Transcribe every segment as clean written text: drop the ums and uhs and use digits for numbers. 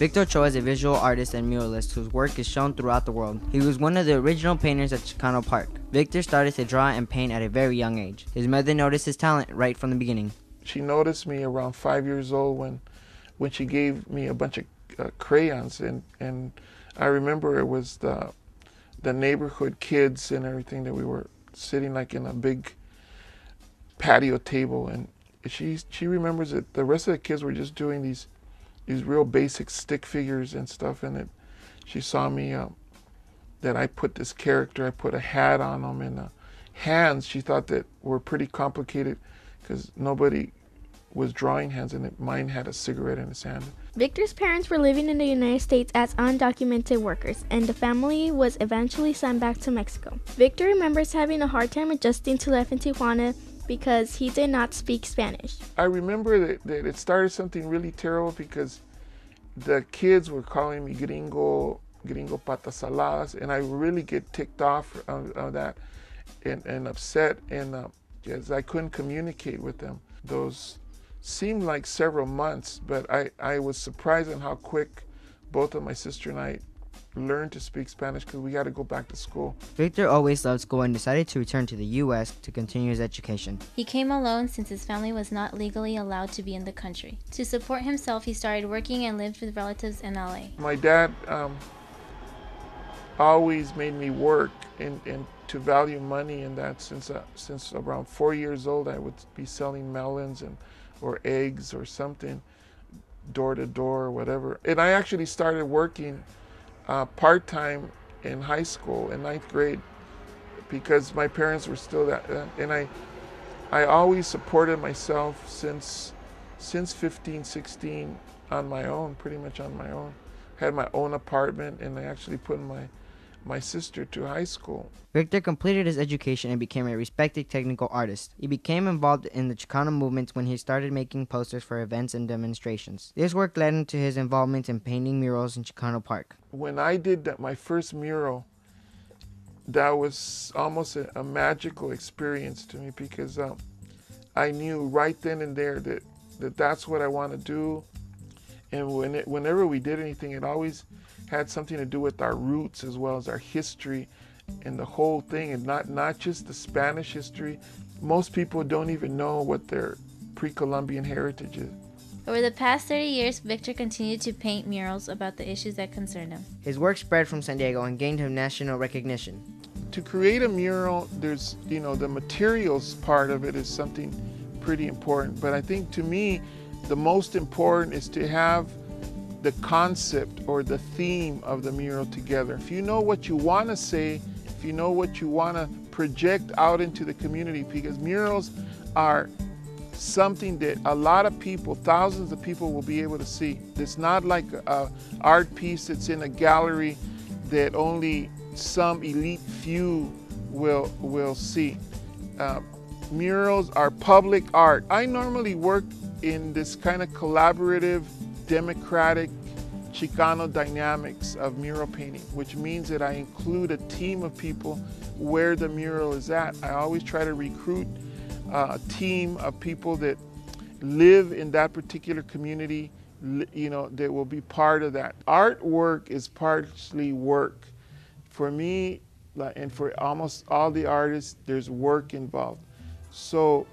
Victor Ochoa is a visual artist and muralist whose work is shown throughout the world. He was one of the original painters at Chicano Park. Victor started to draw and paint at a very young age. His mother noticed his talent right from the beginning. She noticed me around 5 years old when she gave me a bunch of crayons, and I remember it was the neighborhood kids and everything that we were sitting like in a big patio table, and she remembers that the rest of the kids were just doing these real basic stick figures and stuff, and she saw me that I put this character, I put a hat on them, and hands she thought that were pretty complicated because nobody was drawing hands, and mine had a cigarette in his hand. Victor's parents were living in the United States as undocumented workers, and the family was eventually sent back to Mexico. Victor remembers having a hard time adjusting to life in Tijuana because he did not speak Spanish. I remember that it started something really terrible because the kids were calling me gringo patas saladas, and I really get ticked off of that and upset, and as I couldn't communicate with them. Those seemed like several months, but I was surprised on how quick both of my sister and I learned to speak Spanish because we had to go back to school. Victor always loved school and decided to return to the U.S. to continue his education. He came alone since his family was not legally allowed to be in the country. To support himself, he started working and lived with relatives in LA. My dad always made me work and to value money, and that since around 4 years old I would be selling melons or eggs or something, door to door or whatever. And I actually started working part-time in high school in 9th grade because my parents were still that, and I always supported myself since 15, 16 on my own, pretty much on my own. Had my own apartment, and I actually put my sister to high school. Victor completed his education and became a respected technical artist. He became involved in the Chicano movement when he started making posters for events and demonstrations. This work led him to his involvement in painting murals in Chicano Park. When I did my first mural, that was almost a magical experience to me because I knew right then and there that that's what I want to do. And whenever we did anything, it always had something to do with our roots as well as our history and the whole thing, and not just the Spanish history. Most people don't even know what their pre-Columbian heritage is. Over the past 30 years, Victor continued to paint murals about the issues that concerned him. His work spread from San Diego and gained him national recognition. To create a mural, there's, the materials part of it is something pretty important, but I think to me, the most important is to have the concept or the theme of the mural together. If you know what you want to say, if you know what you want to project out into the community, because murals are something that a lot of people, thousands of people will be able to see. It's not like an art piece that's in a gallery that only some elite few will see. Murals are public art. I normally work in this kind of collaborative, democratic, Chicano dynamics of mural painting, which means that I include a team of people where the mural is at. I always try to recruit a team of people that live in that particular community, that will be part of that. Artwork is partially work. For me, and for almost all the artists, there's work involved. So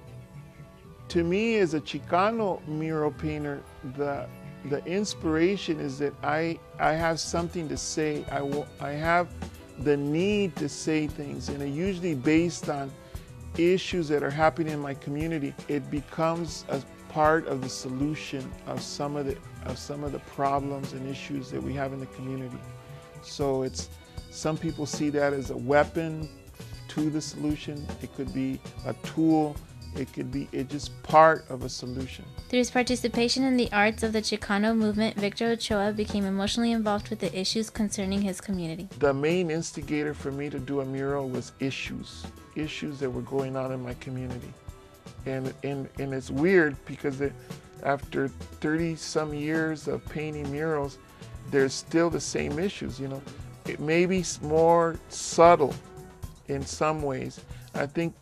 to me, as a Chicano mural painter, the inspiration is that I have something to say. I have the need to say things, and it's usually based on issues that are happening in my community. It becomes a part of the solution of some of the problems and issues that we have in the community. So some people see that as a weapon to the solution. It could be a tool. It's just part of a solution. Through his participation in the arts of the Chicano movement, Victor Ochoa became emotionally involved with the issues concerning his community. The main instigator for me to do a mural was issues that were going on in my community. And it's weird because after 30 some years of painting murals, there's still the same issues, It may be more subtle in some ways. I think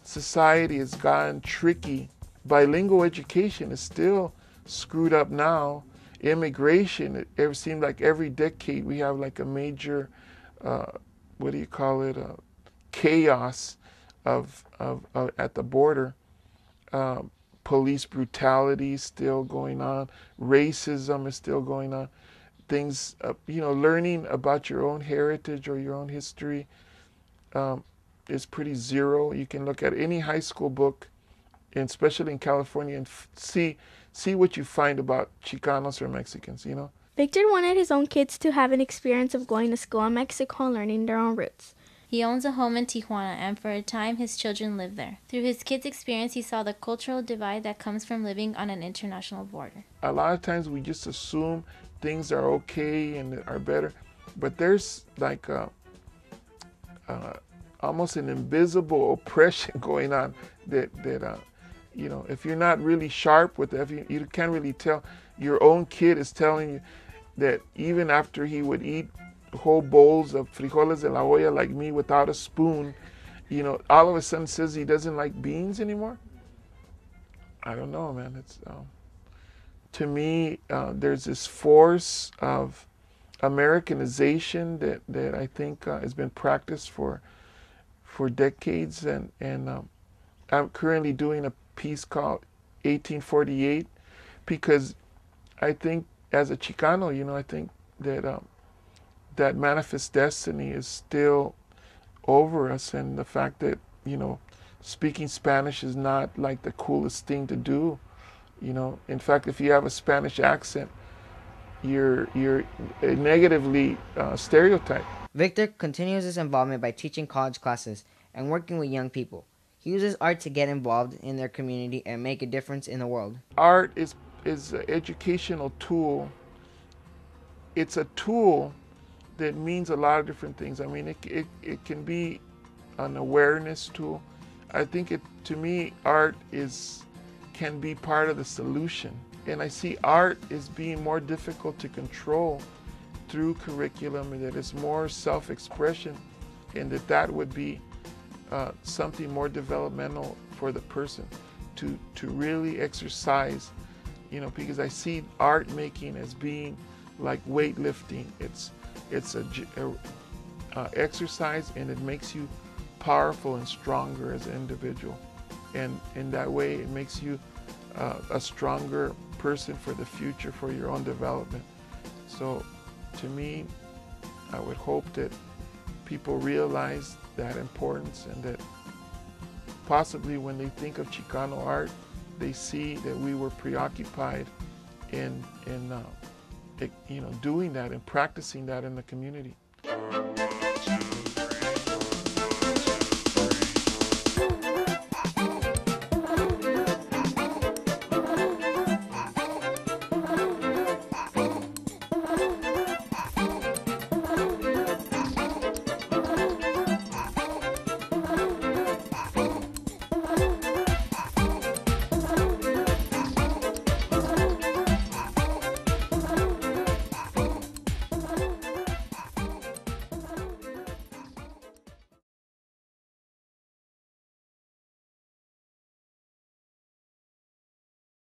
society has gotten tricky. Bilingual education is still screwed up now. immigration, it seemed like every decade we have like a major, what do you call it, chaos of at the border. Police brutality is still going on. Racism is still going on. Things, learning about your own heritage or your own history is pretty zero. You can look at any high school book, and especially in California, and see what you find about Chicanos or Mexicans, Victor wanted his own kids to have an experience of going to school in Mexico and learning their own roots. He owns a home in Tijuana, and for a time his children lived there. Through his kids' experience, he saw the cultural divide that comes from living on an international border. A lot of times we just assume things are okay and are better, but there's like almost an invisible oppression going on that if you're not really sharp with it, you can't really tell. Your own kid is telling you that even after he would eat whole bowls of frijoles de la olla like me without a spoon, all of a sudden says he doesn't like beans anymore. I don't know, man. It's to me, there's this force of Americanization that I think has been practiced for decades, and I'm currently doing a piece called 1848 because I think as a Chicano, I think that that manifest destiny is still over us, and the fact that speaking Spanish is not like the coolest thing to do. In fact, if you have a Spanish accent, you're negatively stereotyped. Victor continues his involvement by teaching college classes and working with young people. He uses art to get involved in their community and make a difference in the world. Art is an educational tool. It's a tool that means a lot of different things. I mean, it can be an awareness tool. I think to me, art can be part of the solution. And I see art as being more difficult to control through curriculum, and that it's more self-expression, and that would be something more developmental for the person to really exercise, because I see art making as being like weightlifting. It's a exercise, and it makes you powerful and stronger as an individual, and in that way it makes you a stronger person for the future, for your own development. So to me, I would hope that people realize that importance, and that possibly when they think of Chicano art, they see that we were preoccupied in doing that and practicing that in the community.